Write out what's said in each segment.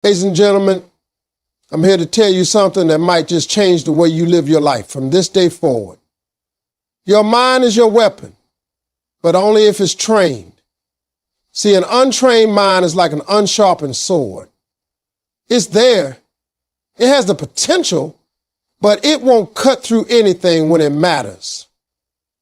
Ladies and gentlemen, I'm here to tell you something that might just change the way you live your life from this day forward. Your mind is your weapon, but only if it's trained. See, an untrained mind is like an unsharpened sword. It's there. It has the potential, but it won't cut through anything when it matters.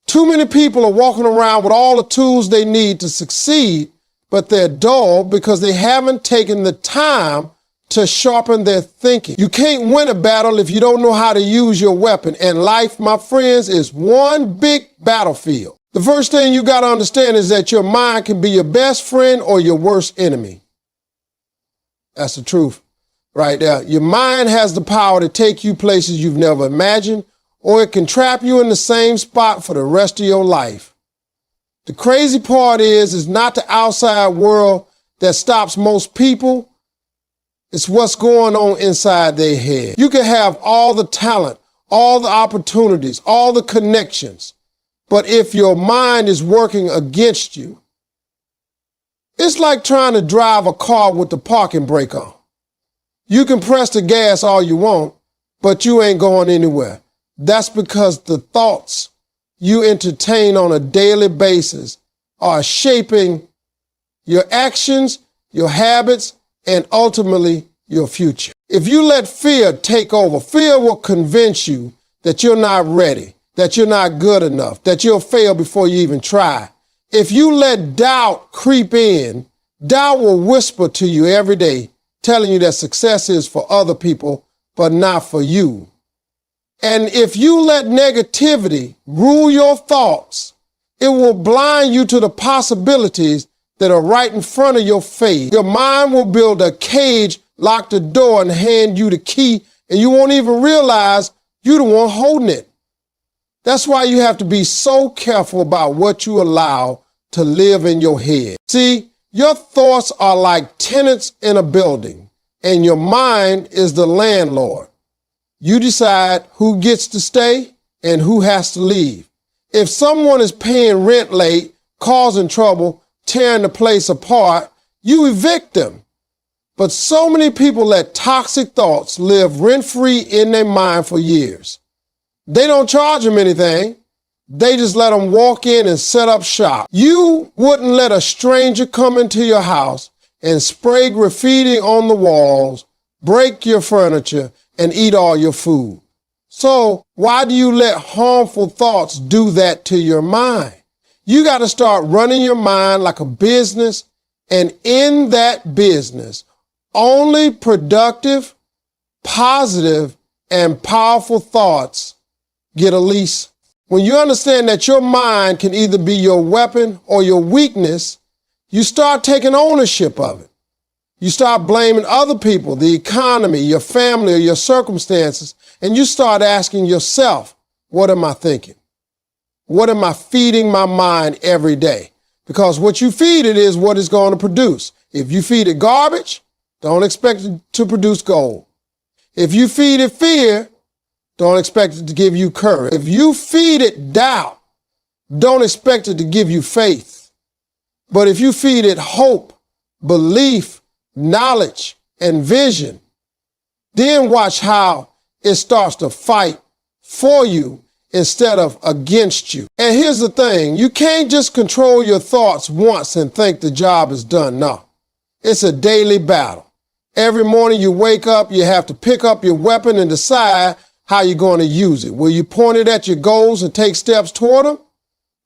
Too many people are walking around with all the tools they need to succeed, but they're dull because they haven't taken the time to sharpen their thinking. You can't win a battle if you don't know how to use your weapon. And life, my friends, is one big battlefield. The first thing you got to understand is that your mind can be your best friend or your worst enemy. That's the truth right there. Your mind has the power to take you places you've never imagined, or it can trap you in the same spot for the rest of your life. The crazy part is not the outside world that stops most people. It's what's going on inside their head. You can have all the talent, all the opportunities, all the connections, but if your mind is working against you, it's like trying to drive a car with the parking brake on. You can press the gas all you want, but you ain't going anywhere. That's because the thoughts you entertain on a daily basis are shaping your actions, your habits, and ultimately your future. If you let fear take over, fear will convince you that you're not ready, that you're not good enough, that you'll fail before you even try. If you let doubt creep in, doubt will whisper to you every day, telling you that success is for other people, but not for you. And if you let negativity rule your thoughts, it will blind you to the possibilities that are right in front of your face. Your mind will build a cage, lock the door, and hand you the key, and you won't even realize you're the one holding it. That's why you have to be so careful about what you allow to live in your head. See, your thoughts are like tenants in a building, and your mind is the landlord. You decide who gets to stay and who has to leave. If someone is paying rent late, causing trouble, tearing the place apart, you evict them. But so many people let toxic thoughts live rent-free in their mind for years. They don't charge them anything. They just let them walk in and set up shop. You wouldn't let a stranger come into your house and spray graffiti on the walls, break your furniture, and eat all your food. So why do you let harmful thoughts do that to your mind? You got to start running your mind like a business, and in that business, only productive, positive, and powerful thoughts get a lease. When you understand that your mind can either be your weapon or your weakness, you start taking ownership of it. You start blaming other people, the economy, your family, or your circumstances, and you start asking yourself, what am I thinking? What am I feeding my mind every day? Because what you feed it is what it's going to produce. If you feed it garbage, don't expect it to produce gold. If you feed it fear, don't expect it to give you courage. If you feed it doubt, don't expect it to give you faith. But if you feed it hope, belief, knowledge, and vision, then watch how it starts to fight for you instead of against you. And here's the thing, you can't just control your thoughts once and think the job is done. No, it's a daily battle. Every morning you wake up, you have to pick up your weapon and decide how you're going to use it. Will you point it at your goals and take steps toward them?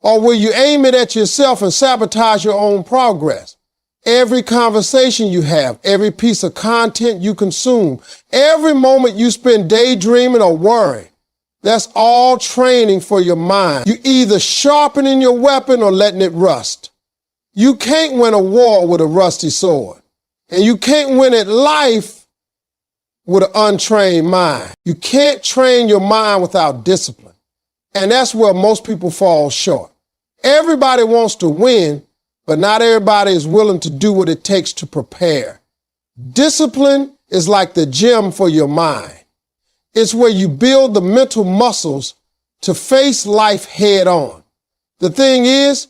Or will you aim it at yourself and sabotage your own progress? Every conversation you have, every piece of content you consume, every moment you spend daydreaming or worrying, that's all training for your mind. You're either sharpening your weapon or letting it rust. You can't win a war with a rusty sword. And you can't win at life with an untrained mind. You can't train your mind without discipline. And that's where most people fall short. Everybody wants to win, but not everybody is willing to do what it takes to prepare. Discipline is like the gym for your mind. It's where you build the mental muscles to face life head on. The thing is,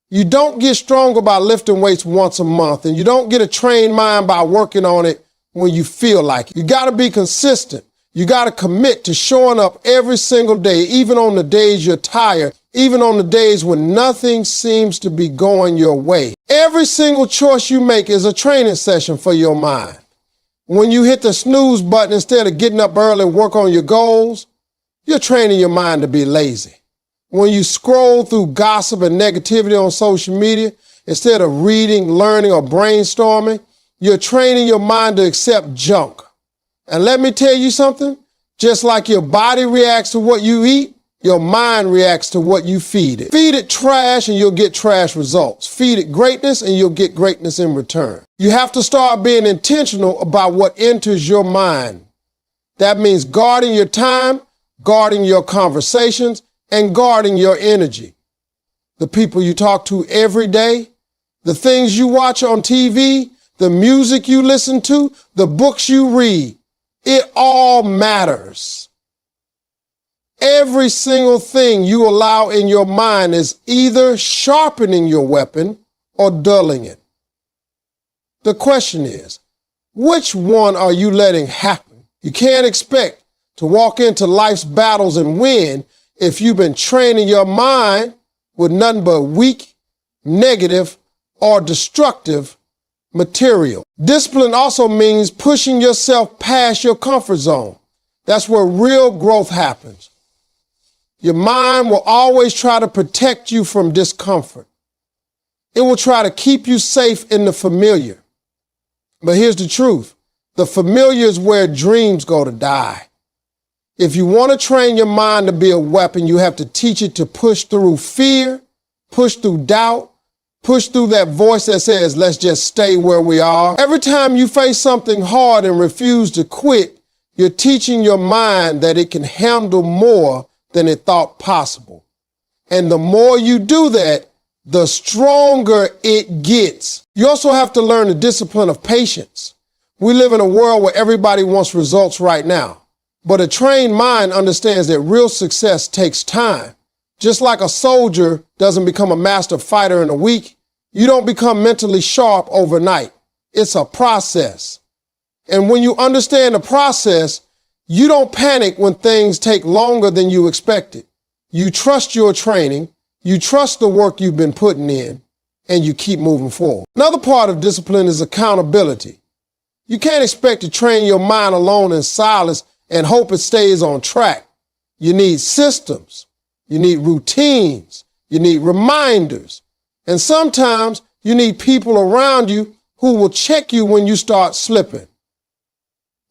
you don't get stronger by lifting weights once a month, and you don't get a trained mind by working on it when you feel like it. You got to be consistent. You got to commit to showing up every single day, even on the days you're tired, even on the days when nothing seems to be going your way. Every single choice you make is a training session for your mind. When you hit the snooze button instead of getting up early and work on your goals, you're training your mind to be lazy. When you scroll through gossip and negativity on social media, instead of reading, learning, or brainstorming, you're training your mind to accept junk. And let me tell you something, just like your body reacts to what you eat, your mind reacts to what you feed it. Feed it trash and you'll get trash results. Feed it greatness and you'll get greatness in return. You have to start being intentional about what enters your mind. That means guarding your time, guarding your conversations, and guarding your energy. The people you talk to every day, the things you watch on TV, the music you listen to, the books you read, it all matters. Every single thing you allow in your mind is either sharpening your weapon or dulling it. The question is, which one are you letting happen? You can't expect to walk into life's battles and win if you've been training your mind with nothing but weak, negative, or destructive material. Discipline also means pushing yourself past your comfort zone. That's where real growth happens. Your mind will always try to protect you from discomfort. It will try to keep you safe in the familiar. But here's the truth. The familiar is where dreams go to die. If you want to train your mind to be a weapon, you have to teach it to push through fear, push through doubt, push through that voice that says, let's just stay where we are. Every time you face something hard and refuse to quit, you're teaching your mind that it can handle more than it thought possible. And the more you do that, the stronger it gets. You also have to learn the discipline of patience. We live in a world where everybody wants results right now. But a trained mind understands that real success takes time. Just like a soldier doesn't become a master fighter in a week, you don't become mentally sharp overnight. It's a process. And when you understand the process, you don't panic when things take longer than you expected. You trust your training, you trust the work you've been putting in, and you keep moving forward. Another part of discipline is accountability. You can't expect to train your mind alone in silence and hope it stays on track. You need systems. You need routines. You need reminders. And sometimes you need people around you who will check you when you start slipping.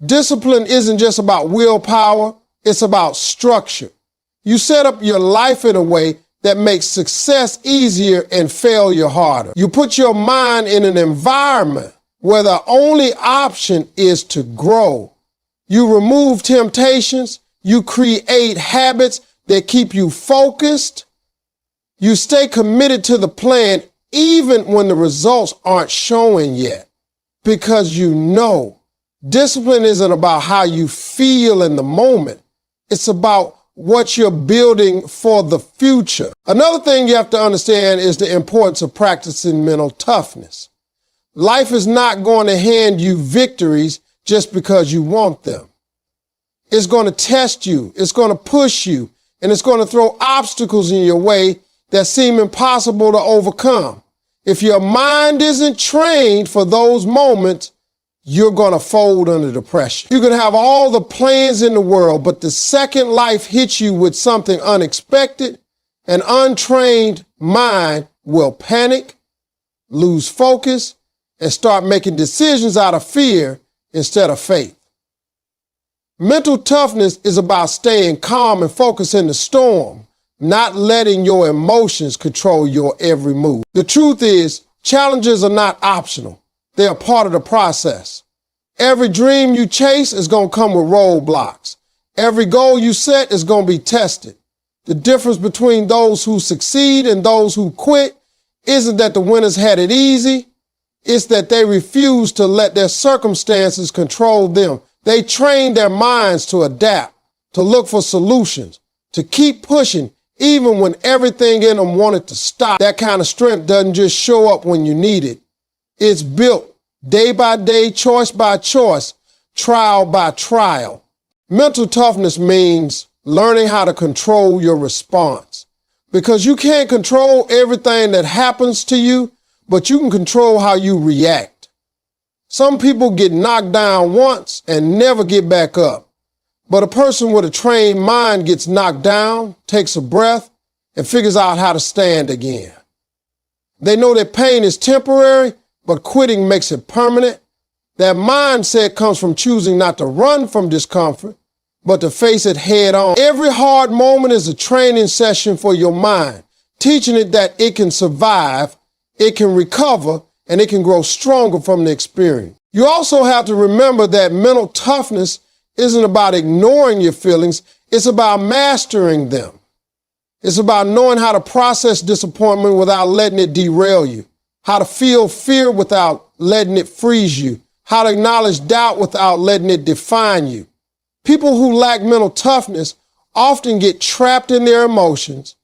Discipline isn't just about willpower. It's about structure. You set up your life in a way that makes success easier and failure harder. You put your mind in an environment where the only option is to grow. You remove temptations. You create habits that keep you focused. You stay committed to the plan even when the results aren't showing yet, because you know discipline isn't about how you feel in the moment. It's about what you're building for the future. Another thing you have to understand is the importance of practicing mental toughness. Life is not going to hand you victories just because you want them. It's going to test you, it's going to push you, and it's going to throw obstacles in your way that seem impossible to overcome. If your mind isn't trained for those moments, you're going to fold under the pressure. You can have all the plans in the world, but the second life hits you with something unexpected, an untrained mind will panic, lose focus, and start making decisions out of fear instead of faith. Mental toughness is about staying calm and focused in the storm, not letting your emotions control your every move. The truth is, challenges are not optional. They are part of the process. Every dream you chase is going to come with roadblocks. Every goal you set is going to be tested. The difference between those who succeed and those who quit isn't that the winners had it easy. It's that they refused to let their circumstances control them. They trained their minds to adapt, to look for solutions, to keep pushing even when everything in them wanted to stop. That kind of strength doesn't just show up when you need it. It's built day by day, choice by choice, trial by trial. Mental toughness means learning how to control your response, because you can't control everything that happens to you, but you can control how you react. Some people get knocked down once and never get back up, but a person with a trained mind gets knocked down, takes a breath, and figures out how to stand again. They know that pain is temporary, but quitting makes it permanent. That mindset comes from choosing not to run from discomfort, but to face it head on. Every hard moment is a training session for your mind, teaching it that it can survive, it can recover, and it can grow stronger from the experience. You also have to remember that mental toughness isn't about ignoring your feelings, it's about mastering them. It's about knowing how to process disappointment without letting it derail you, how to feel fear without letting it freeze you, how to acknowledge doubt without letting it define you. People who lack mental toughness often get trapped in their emotions.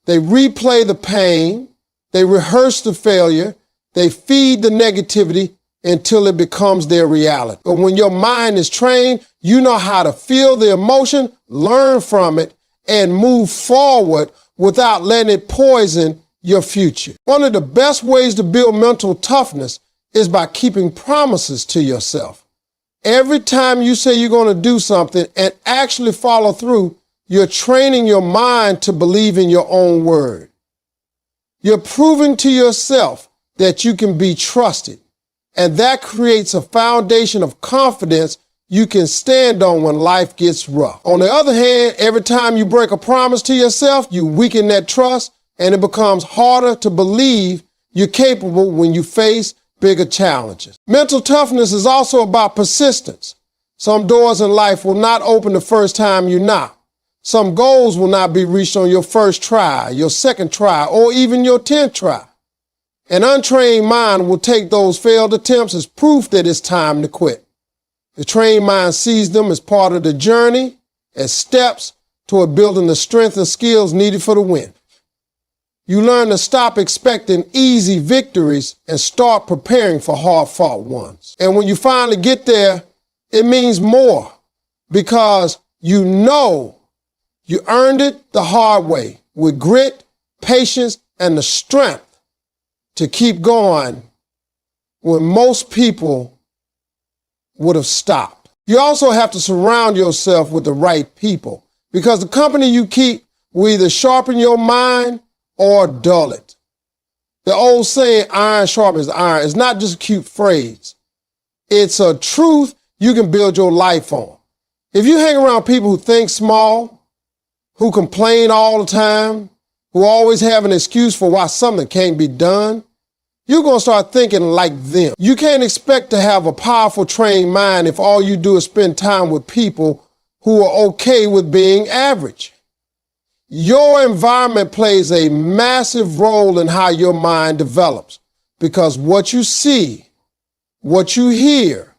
They replay the pain, they rehearse the failure, they feed the negativity until it becomes their reality. But when your mind is trained, you know how to feel the emotion, learn from it, and move forward without letting it poison your future. One of the best ways to build mental toughness is by keeping promises to yourself. Every time you say you're going to do something and actually follow through, you're training your mind to believe in your own word. You're proving to yourself that you can be trusted, and that creates a foundation of confidence you can stand on when life gets rough. On the other hand, every time you break a promise to yourself, you weaken that trust, and it becomes harder to believe you're capable when you face bigger challenges. Mental toughness is also about persistence. Some doors in life will not open the first time you knock. Some goals will not be reached on your first try, your second try, or even your 10th try. An untrained mind will take those failed attempts as proof that it's time to quit. The trained mind sees them as part of the journey, as steps toward building the strength and skills needed for the win. You learn to stop expecting easy victories and start preparing for hard-fought ones. And when you finally get there, it means more, because you know you earned it the hard way with grit, patience, and the strength to keep going when most people would have stopped. You also have to surround yourself with the right people, because the company you keep will either sharpen your mind or dull it. The old saying, iron sharpens iron, is not just a cute phrase. It's a truth you can build your life on. If you hang around people who think small, who complain all the time, who always have an excuse for why something can't be done, you're going to start thinking like them. You can't expect to have a powerful, trained mind if all you do is spend time with people who are okay with being average. Your environment plays a massive role in how your mind develops, because what you see, what you hear,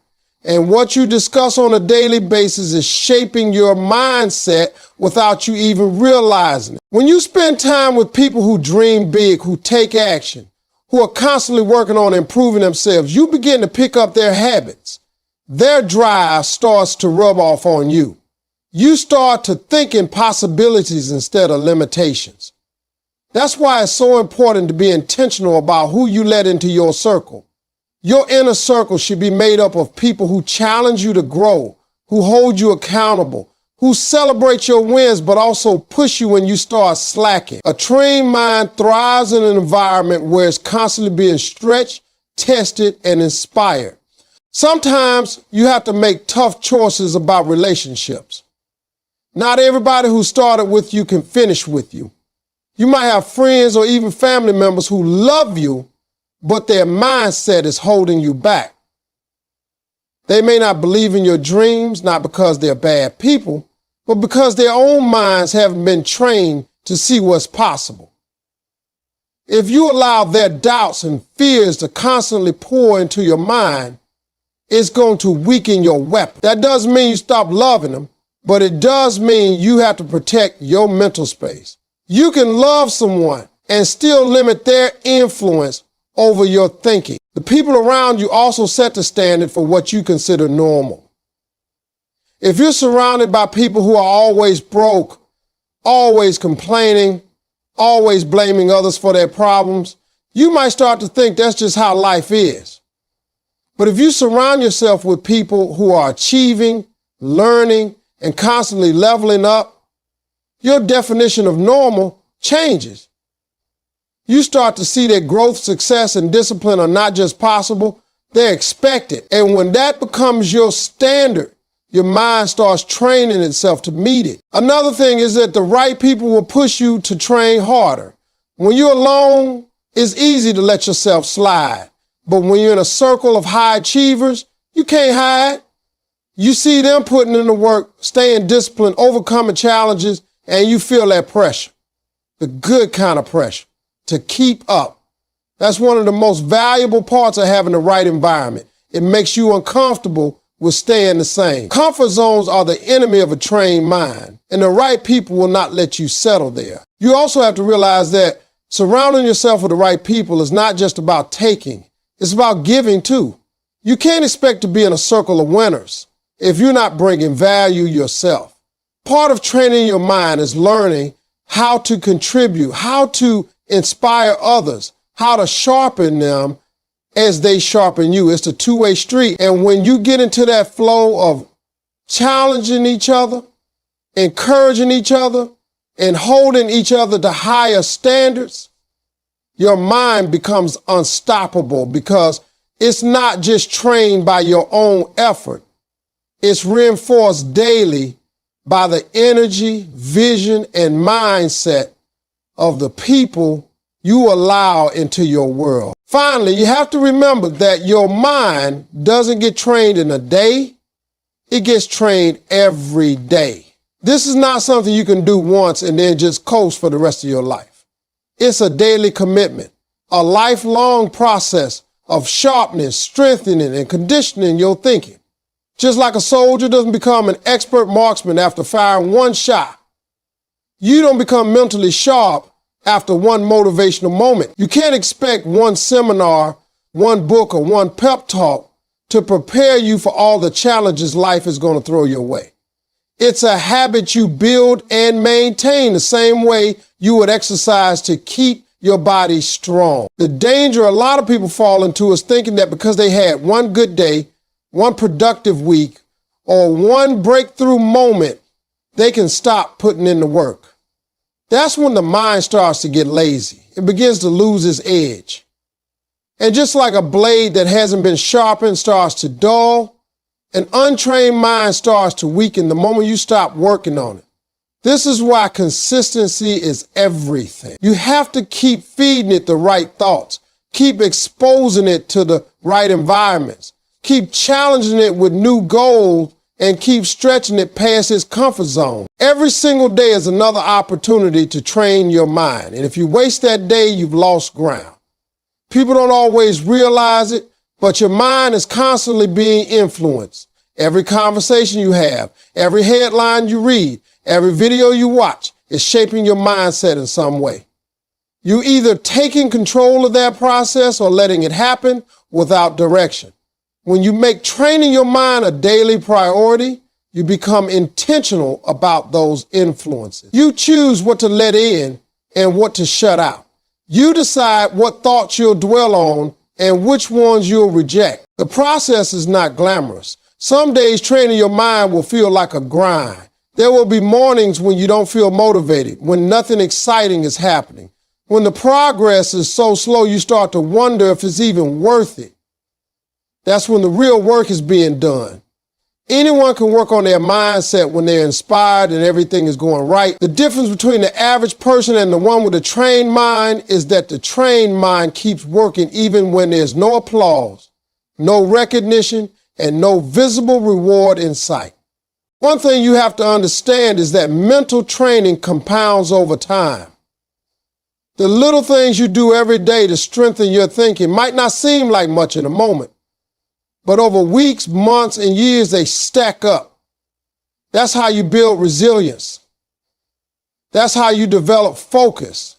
and what you discuss on a daily basis is shaping your mindset without you even realizing it. When you spend time with people who dream big, who take action, who are constantly working on improving themselves, you begin to pick up their habits. Their drive starts to rub off on you. You start to think in possibilities instead of limitations. That's why it's so important to be intentional about who you let into your circle. Your inner circle should be made up of people who challenge you to grow, who hold you accountable, who celebrate your wins but also push you when you start slacking. A trained mind thrives in an environment where it's constantly being stretched, tested, and inspired. Sometimes you have to make tough choices about relationships. Not everybody who started with you can finish with you. You might have friends or even family members who love you, but their mindset is holding you back. They may not believe in your dreams, not because they're bad people, but because their own minds haven't been trained to see what's possible. If you allow their doubts and fears to constantly pour into your mind, it's going to weaken your weapon. That doesn't mean you stop loving them, but it does mean you have to protect your mental space. You can love someone and still limit their influence over your thinking. The people around you also set the standard for what you consider normal. If you're surrounded by people who are always broke, always complaining, always blaming others for their problems, you might start to think that's just how life is. But if you surround yourself with people who are achieving, learning, and constantly leveling up, your definition of normal changes. You start to see that growth, success, and discipline are not just possible, they're expected. And when that becomes your standard, your mind starts training itself to meet it. Another thing is that the right people will push you to train harder. When you're alone, it's easy to let yourself slide. But when you're in a circle of high achievers, you can't hide. You see them putting in the work, staying disciplined, overcoming challenges, and you feel that pressure, the good kind of pressure, to keep up. That's one of the most valuable parts of having the right environment. It makes you uncomfortable with staying the same. Comfort zones are the enemy of a trained mind, and the right people will not let you settle there. You also have to realize that surrounding yourself with the right people is not just about taking, it's about giving too. You can't expect to be in a circle of winners if you're not bringing value yourself. Part of training your mind is learning how to contribute, how to inspire others, how to sharpen them as they sharpen you. It's a two-way street. And when you get into that flow of challenging each other, encouraging each other, and holding each other to higher standards, your mind becomes unstoppable because it's not just trained by your own effort. It's reinforced daily by the energy, vision, and mindset of the people you allow into your world. Finally, you have to remember that your mind doesn't get trained in a day. It gets trained every day. This is not something you can do once and then just coast for the rest of your life. It's a daily commitment, a lifelong process of sharpening, strengthening, and conditioning your thinking. Just like a soldier doesn't become an expert marksman after firing one shot, you don't become mentally sharp after one motivational moment. You can't expect one seminar, one book, or one pep talk to prepare you for all the challenges life is going to throw your way. It's a habit you build and maintain the same way you would exercise to keep your body strong. The danger a lot of people fall into is thinking that because they had one good day, one productive week, or one breakthrough moment, they can stop putting in the work. That's when the mind starts to get lazy. It begins to lose its edge. And just like a blade that hasn't been sharpened starts to dull, an untrained mind starts to weaken the moment you stop working on it. This is why consistency is everything. You have to keep feeding it the right thoughts, keep exposing it to the right environments, keep challenging it with new goals, and keep stretching it past its comfort zone. Every single day is another opportunity to train your mind. And if you waste that day, you've lost ground. People don't always realize it, but your mind is constantly being influenced. Every conversation you have, every headline you read, every video you watch is shaping your mindset in some way. You either taking control of that process or letting it happen without direction. When you make training your mind a daily priority, you become intentional about those influences. You choose what to let in and what to shut out. You decide what thoughts you'll dwell on and which ones you'll reject. The process is not glamorous. Some days training your mind will feel like a grind. There will be mornings when you don't feel motivated, when nothing exciting is happening, when the progress is so slow you start to wonder if it's even worth it. That's when the real work is being done. Anyone can work on their mindset when they're inspired and everything is going right. The difference between the average person and the one with a trained mind is that the trained mind keeps working even when there's no applause, no recognition, and no visible reward in sight. One thing you have to understand is that mental training compounds over time. The little things you do every day to strengthen your thinking might not seem like much in a moment, but over weeks, months, and years, they stack up. That's how you build resilience. That's how you develop focus.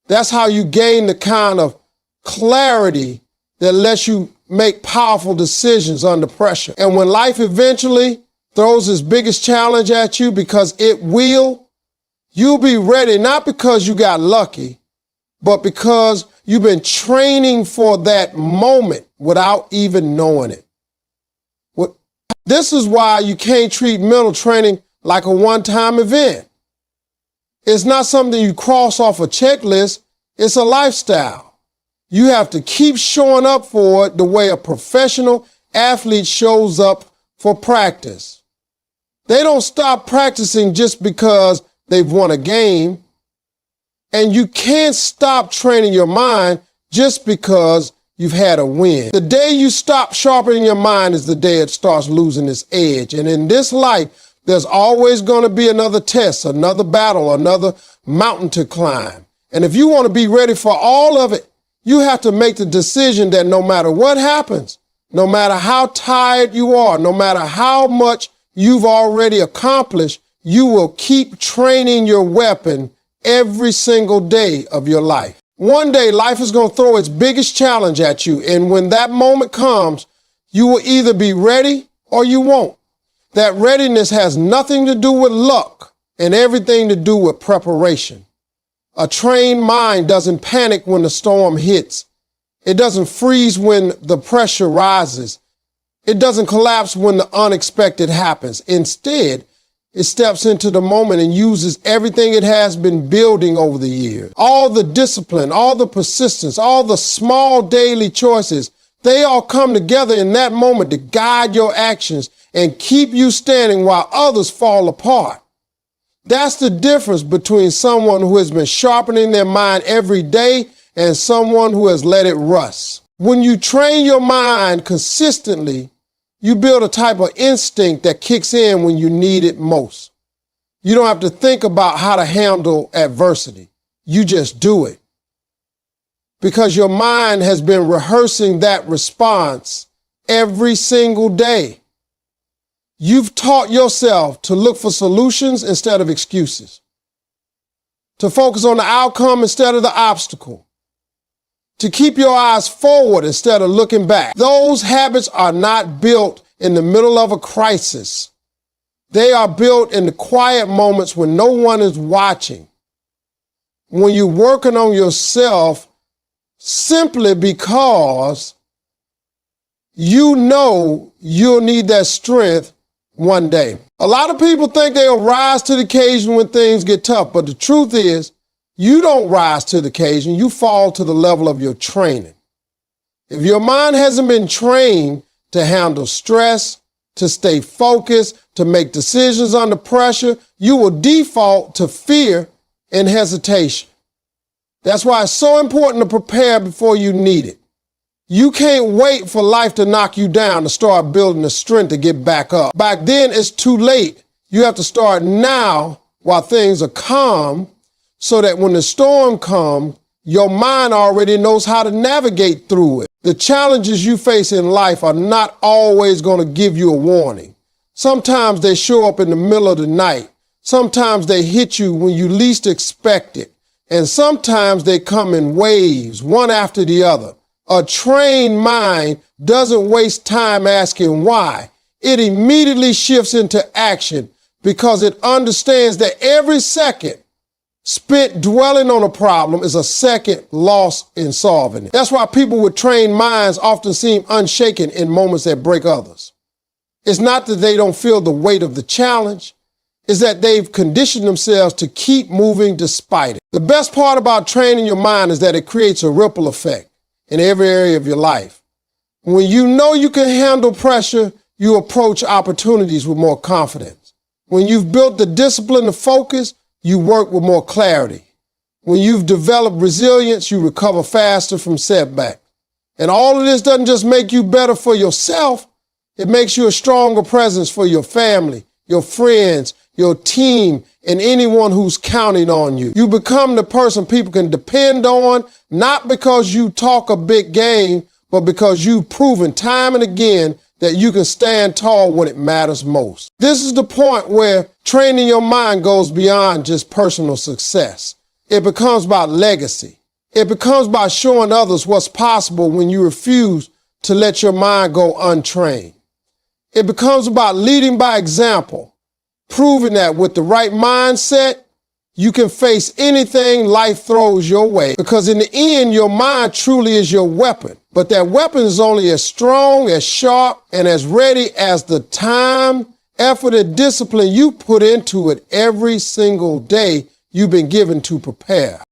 That's how you gain the kind of clarity that lets you make powerful decisions under pressure. And when life eventually throws its biggest challenge at you, because it will, you'll be ready, not because you got lucky, but because you've been training for that moment without even knowing it. This is why you can't treat mental training like a one-time event. It's not something you cross off a checklist. It's a lifestyle. You have to keep showing up for it the way a professional athlete shows up for practice. They don't stop practicing just because they've won a game. And you can't stop training your mind just because you've had a win. The day you stop sharpening your mind is the day it starts losing its edge. And in this life, there's always going to be another test, another battle, another mountain to climb. And if you want to be ready for all of it, you have to make the decision that no matter what happens, no matter how tired you are, no matter how much you've already accomplished, you will keep training your weapon every single day of your life. One day, life is going to throw its biggest challenge at you. And when that moment comes, you will either be ready or you won't. That readiness has nothing to do with luck and everything to do with preparation. A trained mind doesn't panic when the storm hits. It doesn't freeze when the pressure rises. It doesn't collapse when the unexpected happens. Instead, it steps into the moment and uses everything it has been building over the years. All the discipline, all the persistence, all the small daily choices, they all come together in that moment to guide your actions and keep you standing while others fall apart. That's the difference between someone who has been sharpening their mind every day and someone who has let it rust. When you train your mind consistently, you build a type of instinct that kicks in when you need it most. You don't have to think about how to handle adversity. You just do it. Because your mind has been rehearsing that response every single day. You've taught yourself to look for solutions instead of excuses, to focus on the outcome instead of the obstacle, to keep your eyes forward instead of looking back. Those habits are not built in the middle of a crisis. They are built in the quiet moments when no one is watching. When you're working on yourself simply because you know you'll need that strength one day. A lot of people think they'll rise to the occasion when things get tough, but the truth is, you don't rise to the occasion, you fall to the level of your training. If your mind hasn't been trained to handle stress, to stay focused, to make decisions under pressure, you will default to fear and hesitation. That's why it's so important to prepare before you need it. You can't wait for life to knock you down to start building the strength to get back up. Back then, it's too late. You have to start now while things are calm, so that when the storm comes, your mind already knows how to navigate through it. The challenges you face in life are not always going to give you a warning. Sometimes they show up in the middle of the night. Sometimes they hit you when you least expect it. And sometimes they come in waves, one after the other. A trained mind doesn't waste time asking why. It immediately shifts into action because it understands that every second spent dwelling on a problem is a second lost in solving it. That's why people with trained minds often seem unshaken in moments that break others. It's not that they don't feel the weight of the challenge. It's that they've conditioned themselves to keep moving despite it. The best part about training your mind is that it creates a ripple effect in every area of your life. When you know you can handle pressure, you approach opportunities with more confidence. When you've built the discipline to focus, you work with more clarity. When you've developed resilience, you recover faster from setbacks. And all of this doesn't just make you better for yourself, it makes you a stronger presence for your family, your friends, your team, and anyone who's counting on you. You become the person people can depend on, not because you talk a big game, but because you've proven time and again that you can stand tall when it matters most. This is the point where training your mind goes beyond just personal success. It becomes about legacy. It becomes about showing others what's possible when you refuse to let your mind go untrained. It becomes about leading by example, proving that with the right mindset, you can face anything life throws your way. Because in the end, your mind truly is your weapon. But that weapon is only as strong, as sharp, and as ready as the time, effort, and discipline you put into it every single day you've been given to prepare.